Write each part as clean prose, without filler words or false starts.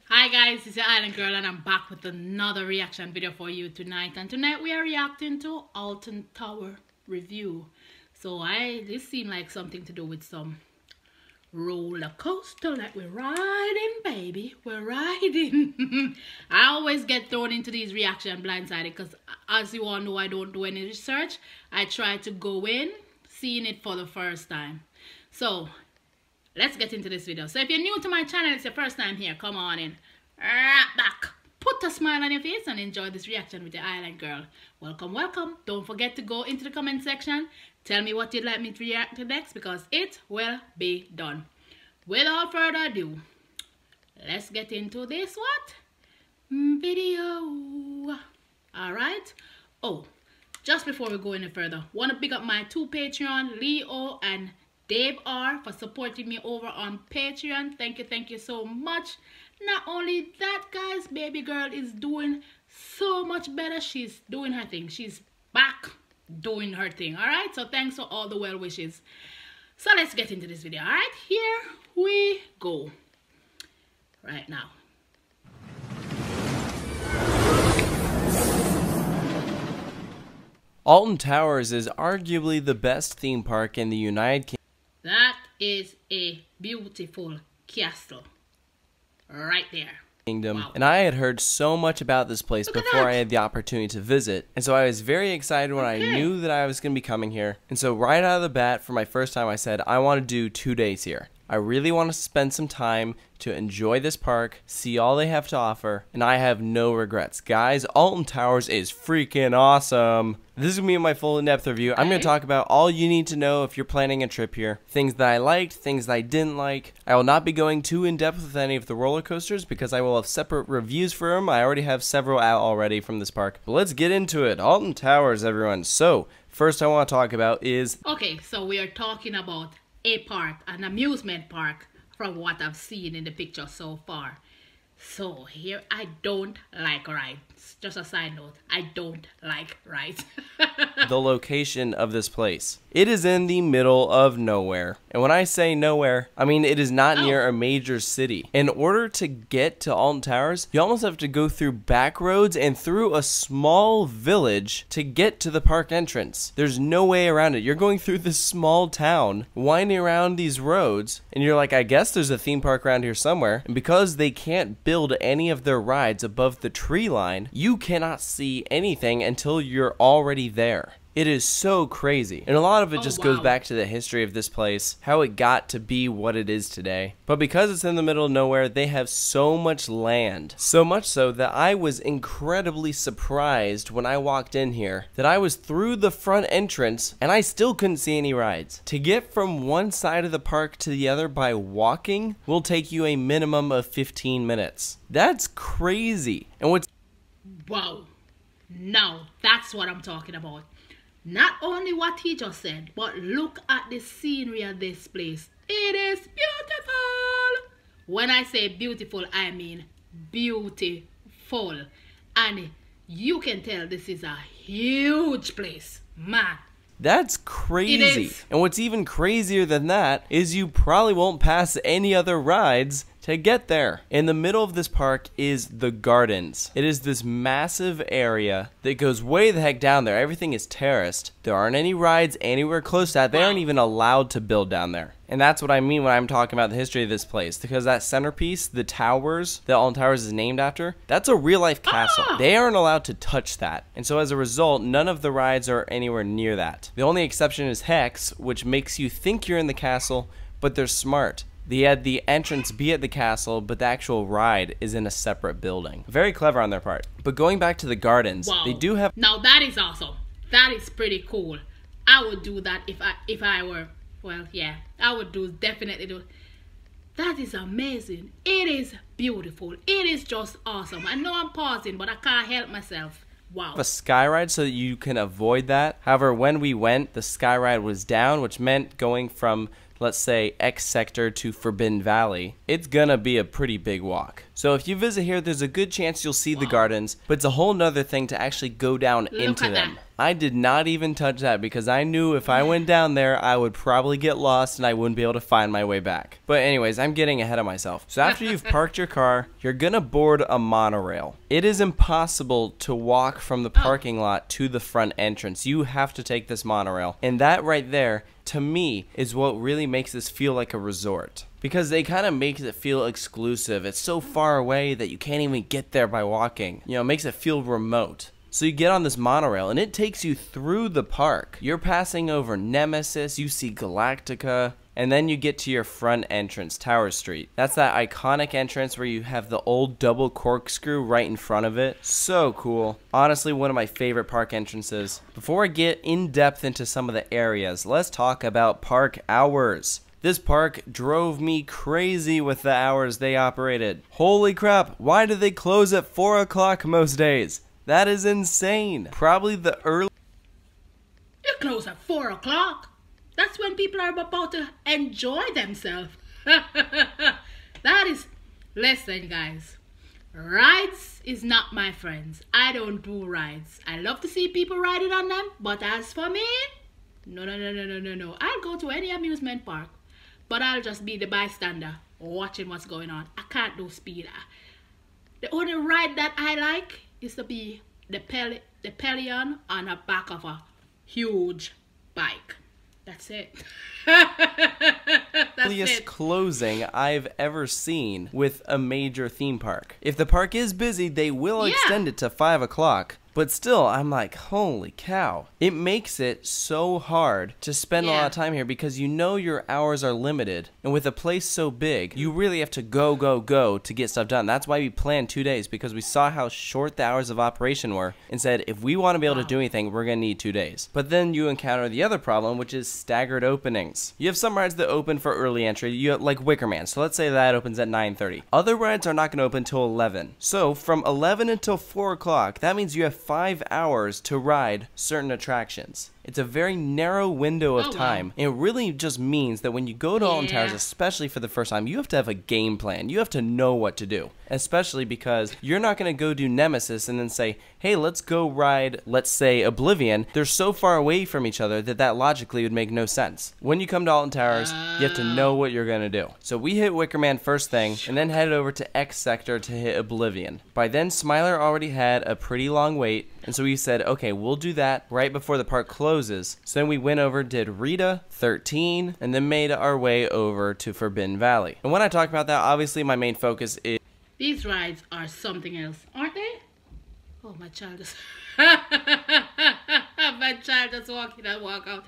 Hi guys, it's your Island Girl and I'm back with another reaction video for you tonight. And tonight we are reacting to Alton Tower review. So this seemed like something to do with some roller coaster, like we're riding, baby. We're riding. I always get thrown into these reaction blindsided because as you all know, I don't do any research. I try to go in seeing it for the first time. So let's get into this video. So if you're new to my channel, it's your first time here, come on in. Back. Put a smile on your face and enjoy this reaction with your Island Girl. Welcome, welcome. Don't forget to go into the comment section. Tell me what you'd like me to react to next because it will be done. Without further ado, let's get into this video. Alright. Oh, just before we go any further, want to pick up my two Patreon, Leo and Dave R, for supporting me over on Patreon. Thank you so much. Not only that, guys, baby girl is doing so much better. She's doing her thing. She's back doing her thing. All right, so thanks for all the well wishes. So let's get into this video. All right, here we go right now. Alton Towers is arguably the best theme park in the United Kingdom. That is a beautiful castle right there. Wow. And I had heard so much about this place before I had the opportunity to visit, and so I was very excited when I knew that I was going to be coming here. And so right out of the bat, for my first time, I said I want to do 2 days here. I really want to spend some time to enjoy this park, see all they have to offer, and I have no regrets. Guys, Alton Towers is freaking awesome. This is going to be my full in-depth review. I'm going to talk about all you need to know if you're planning a trip here. Things that I liked, things that I didn't like. I will not be going too in-depth with any of the roller coasters because I will have separate reviews for them. I already have several out already from this park. But let's get into it. Alton Towers, everyone. So, first I want to talk about is... Okay, so we are talking about a park, an amusement park, from what I've seen in the picture so far. So here, I don't like rides. Just a side note, I don't like rides. The location of this place. It is in the middle of nowhere. And when I say nowhere, I mean it is not near a major city. In order to get to Alton Towers, you almost have to go through back roads and through a small village to get to the park entrance. There's no way around it. You're going through this small town, winding around these roads, and you're like, I guess there's a theme park around here somewhere. And because they can't build any of their rides above the tree line, you cannot see anything until you're already there. It is so crazy. And a lot of it just goes back to the history of this place, how it got to be what it is today. But because it's in the middle of nowhere, they have so much land. So much so that I was incredibly surprised when I walked in here that I was through the front entrance and I still couldn't see any rides. To get from one side of the park to the other by walking will take you a minimum of 15 minutes. That's crazy. And what's... Wow. Now, that's what I'm talking about. Not only what he just said, but look at the scenery of this place. It is beautiful. When I say beautiful, I mean beautiful. And you can tell this is a huge place, man. That's crazy. And what's even crazier than that is you probably won't pass any other rides to get there. In the middle of this park is the gardens. It is this massive area that goes way the heck down there. Everything is terraced. There aren't any rides anywhere close to that. They aren't even allowed to build down there. And that's what I mean when I'm talking about the history of this place. Because that centerpiece, the towers, that Alton Towers is named after, that's a real-life castle. They aren't allowed to touch that. And so as a result, none of the rides are anywhere near that. The only exception is Hex, which makes you think you're in the castle, but they're smart. They had the entrance be at the castle, but the actual ride is in a separate building. Very clever on their part. But going back to the gardens, they do have... Now that is awesome. That is pretty cool. I would do that if I were... Well, yeah, I would definitely do. That is amazing. It is beautiful. It is just awesome. I know I'm pausing, but I can't help myself. Wow. A sky ride so that you can avoid that. However, when we went, the sky ride was down, which meant going from let's say X sector to Forbidden Valley, it's gonna be a pretty big walk. So if you visit here, there's a good chance you'll see the gardens, but it's a whole nother thing to actually go down into them. I did not even touch that because I knew if I went down there, I would probably get lost and I wouldn't be able to find my way back. But anyways, I'm getting ahead of myself. So after you've parked your car, you're gonna board a monorail. It is impossible to walk from the parking lot to the front entrance. You have to take this monorail. And that right there, to me, is what really makes this feel like a resort. Because they kind of make it feel exclusive. It's so far away that you can't even get there by walking. You know, it makes it feel remote. So you get on this monorail and it takes you through the park. You're passing over Nemesis, you see Galactica, and then you get to your front entrance, Tower Street. That's that iconic entrance where you have the old double corkscrew right in front of it. So cool. Honestly, one of my favorite park entrances. Before I get in depth into some of the areas, let's talk about park hours. This park drove me crazy with the hours they operated. Holy crap, why do they close at 4 o'clock most days? That is insane. Probably the early... You close at 4 o'clock. That's when people are about to enjoy themselves. That is... Listen, guys. Rides is not my friends. I don't do rides. I love to see people riding on them. But as for me... No. I'll go to any amusement park. But I'll just be the bystander watching what's going on. I can't do speed. The only ride that I like is to be the pillion on the back of a huge bike. That's it. That's earliest it. Closing I've ever seen with a major theme park. If the park is busy, they will extend it to 5 o'clock. But still, I'm like, holy cow. It makes it so hard to spend a lot of time here because you know your hours are limited. And with a place so big, you really have to go to get stuff done. That's why we planned 2 days, because we saw how short the hours of operation were and said, if we want to be able to do anything, we're going to need 2 days. But then you encounter the other problem, which is staggered openings. You have some rides that open for early entry, you have, like Wicker Man. So let's say that opens at 9:30. Other rides are not going to open until 11. So from 11 until 4 o'clock, that means you have 5 hours to ride certain attractions. It's a very narrow window of time. And it really just means that when you go to Alton Towers, especially for the first time, you have to have a game plan. You have to know what to do. Especially because you're not going to go do Nemesis and then say, hey, let's go ride, let's say, Oblivion. They're so far away from each other that that logically would make no sense. When you come to Alton Towers, you have to know what you're going to do. So we hit Wicker Man first thing, and then headed over to X Sector to hit Oblivion. By then, Smiler already had a pretty long wait, and so we said, okay, we'll do that right before the park closes. So then we went over, did Rita, 13, and then made our way over to Forbidden Valley. And when I talk about that, obviously my main focus is... These rides are something else, aren't they? Oh, my child just... my child just walk in and walk out.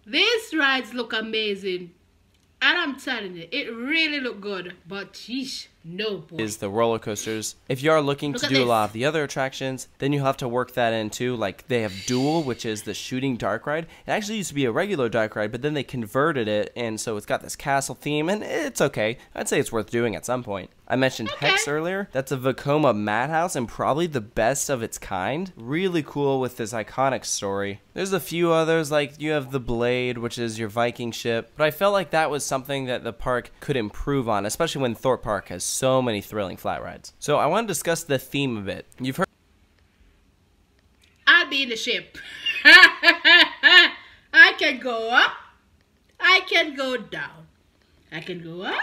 These rides look amazing. And I'm telling you, it really looked good. But, sheesh, no boy. Is the roller coasters. If you are looking to do a lot of the other attractions, then you have to work that in too. Like, they have Duel, which is the shooting dark ride. It actually used to be a regular dark ride, but then they converted it, and so it's got this castle theme, and it's okay. I'd say it's worth doing at some point. I mentioned Hex earlier. That's a Vekoma madhouse and probably the best of its kind. Really cool with this iconic story. There's a few others, like you have the Blade, which is your Viking ship. But I felt like that was something that the park could improve on, especially when Thorpe Park has so many thrilling flat rides. So I want to discuss the theme a bit. You've heard... I'll be in the ship. I can go up. I can go down. I can go up.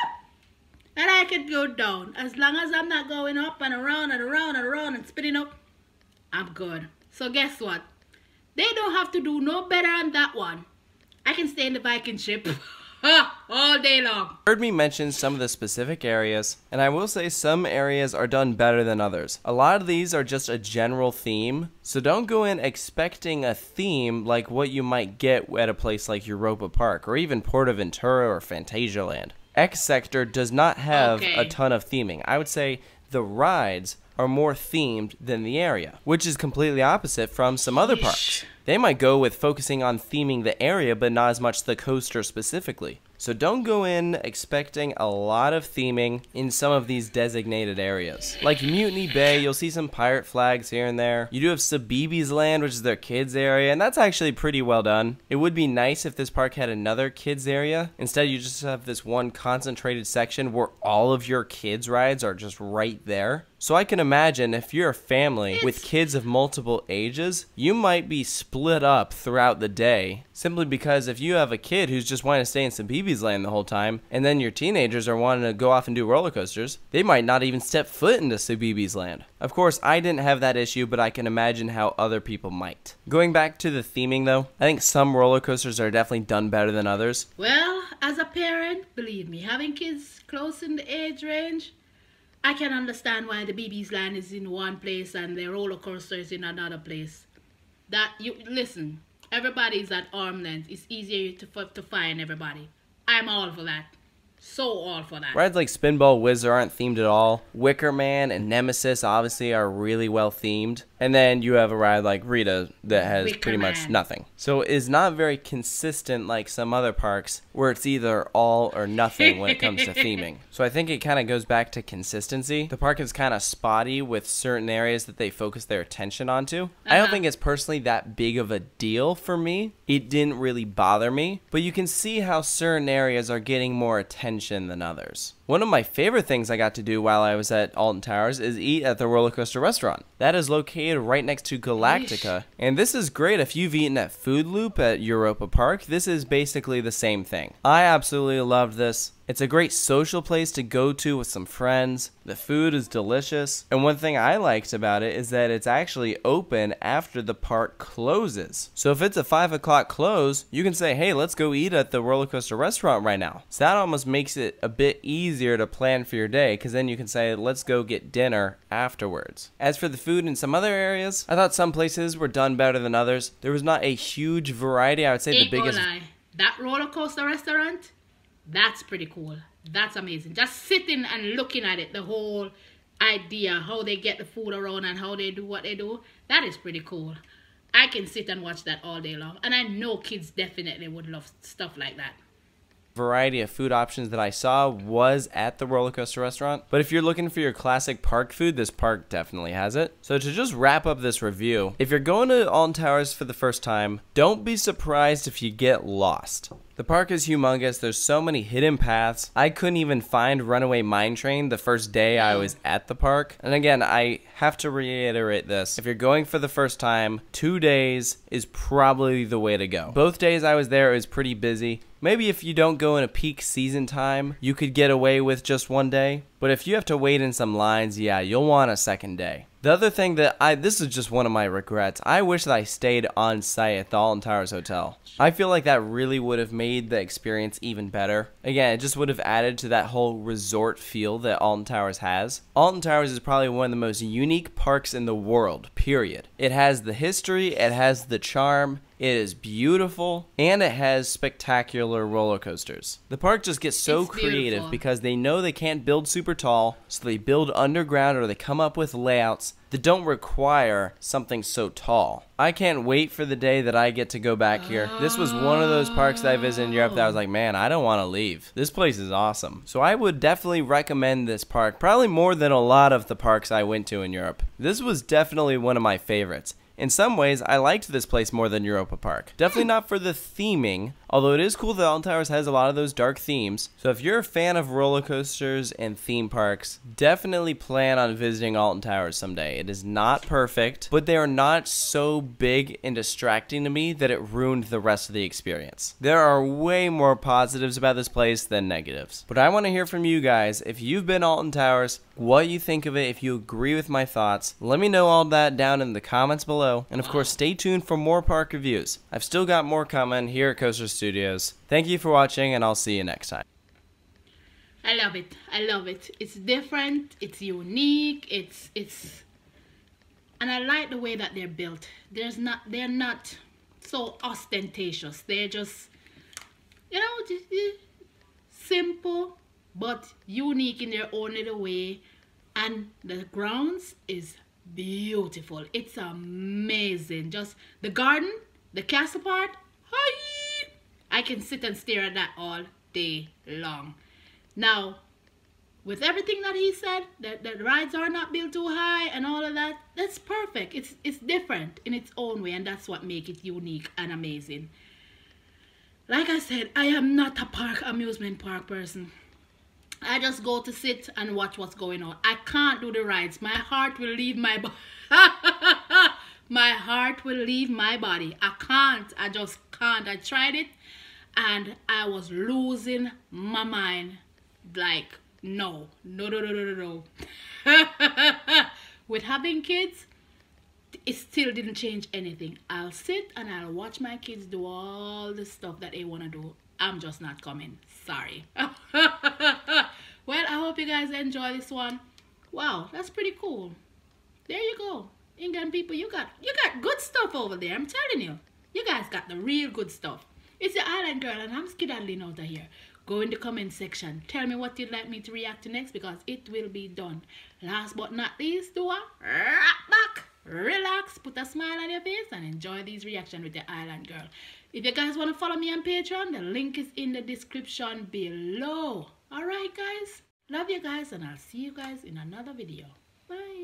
And I can go down. As long as I'm not going up and around and around and around and spinning up, I'm good. So guess what? They don't have to do no better on that one. I can stay in the Viking ship all day long. Heard me mention some of the specific areas, and I will say some areas are done better than others. A lot of these are just a general theme, so don't go in expecting a theme like what you might get at a place like Europa Park or even Portaventura or Fantasialand. X Sector does not have a ton of theming. I would say the rides are more themed than the area, which is completely opposite from some other parks. They might go with focusing on theming the area, but not as much the coaster specifically. So don't go in expecting a lot of theming in some of these designated areas. Like Mutiny Bay, you'll see some pirate flags here and there. You do have Sabibi's Land, which is their kids area, and that's actually pretty well done. It would be nice if this park had another kids area. Instead, you just have this one concentrated section where all of your kids rides are just right there. So I can imagine if you're a family with kids of multiple ages, you might be split up throughout the day, simply because if you have a kid who's just wanting to stay in Sabibi's Land the whole time, and then your teenagers are wanting to go off and do roller coasters, they might not even step foot into Sabibi's Land. Of course, I didn't have that issue, but I can imagine how other people might. Going back to the theming though, I think some roller coasters are definitely done better than others. Well, as a parent, believe me, having kids close in the age range, I can understand why the BB's Land is in one place and the roller coaster is in another place. Listen, everybody's at arm's length. It's easier to find everybody. I'm all for that. So all for that. Rides like Spinball Whizzer aren't themed at all. Wicker Man and Nemesis obviously are really well themed. And then you have a ride like Rita that has pretty much nothing. So it's not very consistent like some other parks where it's either all or nothing when it comes to theming. So I think it kind of goes back to consistency. The park is kind of spotty with certain areas that they focus their attention onto. I don't think it's personally that big of a deal for me. It didn't really bother me. But you can see how certain areas are getting more attention than others. One of my favorite things I got to do while I was at Alton Towers is eat at the roller coaster restaurant. That is located right next to Galactica. And this is great if you've eaten at Food Loop at Europa Park. This is basically the same thing. I absolutely loved this. It's a great social place to go to with some friends. The food is delicious. And one thing I liked about it is that it's actually open after the park closes. So if it's a 5 o'clock close, you can say, hey, let's go eat at the roller coaster restaurant right now. So that almost makes it a bit easier to plan for your day, because then you can say, let's go get dinner afterwards. As for the food in some other areas, I thought some places were done better than others. There was not a huge variety. I would say the biggest... That roller coaster restaurant, that's pretty cool. That's amazing. Just sitting and looking at it, the whole idea, how they get the food around and how they do what they do, that is pretty cool. I can sit and watch that all day long. And I know kids definitely would love stuff like that. Variety of food options that I saw was at the roller coaster restaurant. But if you're looking for your classic park food, this park definitely has it. So to just wrap up this review, if you're going to Alton Towers for the first time, don't be surprised if you get lost. The park is humongous. There's so many hidden paths. I couldn't even find Runaway Mine Train the first day I was at the park. And again, I have to reiterate this. If you're going for the first time, 2 days is probably the way to go. Both days I was there, it was pretty busy. Maybe if you don't go in a peak season time, you could get away with just 1 day. But if you have to wait in some lines, yeah, you'll want a second day. The other thing that this is just one of my regrets. I wish that I stayed on site at the Alton Towers Hotel. I feel like that really would have made the experience even better. Again, it just would have added to that whole resort feel that Alton Towers has. Alton Towers is probably one of the most unique parks in the world, period. It has the history, it has the charm, it is beautiful, and it has spectacular roller coasters. The park just gets so creative because they know they can't build super tall, so they build underground or they come up with layouts that don't require something so tall. I can't wait for the day that I get to go back here. This was one of those parks that I visited in Europe that I was like, man, I don't want to leave. This place is awesome. So I would definitely recommend this park, probably more than a lot of the parks I went to in Europe. This was definitely one of my favorites. In some ways, I liked this place more than Europa Park. Definitely not for the theming, although it is cool that Alton Towers has a lot of those dark themes. So if you're a fan of roller coasters and theme parks, definitely plan on visiting Alton Towers someday. It is not perfect, but they are not so big and distracting to me that it ruined the rest of the experience. There are way more positives about this place than negatives. But I want to hear from you guys. If you've been Alton Towers, what you think of it, if you agree with my thoughts, let me know all that down in the comments below. And of course, stay tuned for more park reviews. I've still got more coming here at Coaster Studios. Thank you for watching, and I'll see you next time. I love it. I love it. It's different. It's unique. And I like the way that they're built. They're not so ostentatious. They're just, just simple but unique in their own little way. And the grounds is beautiful. It's amazing. Just the garden, the castle part, hi! I can sit and stare at that all day long. Now, with everything that he said, that rides are not built too high and all of that, that's perfect. It's different in its own way, and that's what makes it unique and amazing. Like I said, I am not a amusement park person. I just go to sit and watch what's going on. I can't do the rides. My heart will leave my body. My heart will leave my body. I can't. I just can't. I tried it and I was losing my mind. Like, no. With having kids, it still didn't change anything. I'll sit and I'll watch my kids do all the stuff that they want to do. I'm just not coming. Sorry. Well, I hope you guys enjoy this one. Wow, that's pretty cool. There you go. England people, you got good stuff over there. I'm telling you. You guys got the real good stuff. It's the Island Girl and I'm skedaddling out of here. Go in the comment section. Tell me what you'd like me to react to next because it will be done. Last but not least, do a rock back. Relax, put a smile on your face and enjoy these reactions with the Island Girl. If you guys want to follow me on Patreon, the link is in the description below. Alright guys, love you guys and I'll see you guys in another video. Bye.